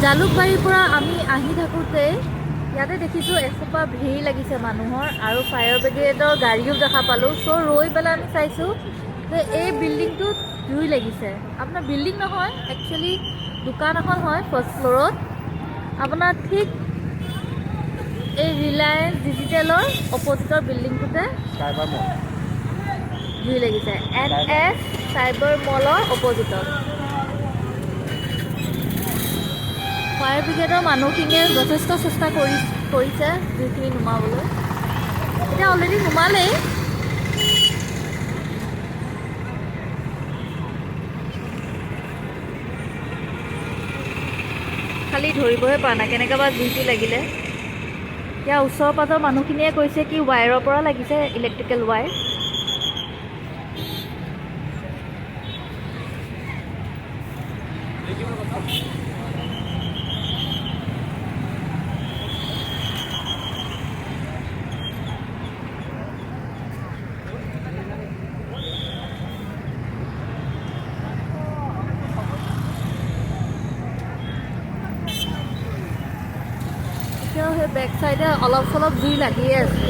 জালুকবাৰীৰ পৰা আমি আহি থাকোঁতে ইয়াতে দেখিছোঁ এসোপা ভিৰ লাগিছে মানুহৰ আৰু ফায়াৰ ব্ৰিগেডৰ গাড়ীও দেখা পালোঁ। চ' ৰৈ পেলাই আমি চাইছোঁ যে এই বিল্ডিংটোত জুই লাগিছে। আপোনাৰ বিল্ডিং নহয়, একচুৱেলি দোকান এখন হয় ফাৰ্ষ্ট ফ্ল'ৰত। আপোনাৰ ঠিক এই ৰিলায়েন্স ডিজিটেলৰ অপজিটৰ বিল্ডিংটোতে জুই লাগিছে। NS চাইবাৰ মলৰ অপজিটত। ফায়াৰ ব্ৰিগেডৰ মানুহখিনিয়ে যথেষ্ট চেষ্টা কৰিছে জুইখিনি নুমাবলৈ। এতিয়া অলৰেডি নুমালেই। খালি ধৰিবহে পৰা নাই কেনেকৈ বা জুইটো লাগিলে। এতিয়া ওচৰ পাজৰ মানুহখিনিয়ে কৈছে কি ৱায়াৰৰ পৰা লাগিছে, ইলেক্ট্ৰিকেল ৱায়াৰ। এতিয়াও সেই বেক চাইডে অলপ চলপ জুই লাগিয়ে আছে।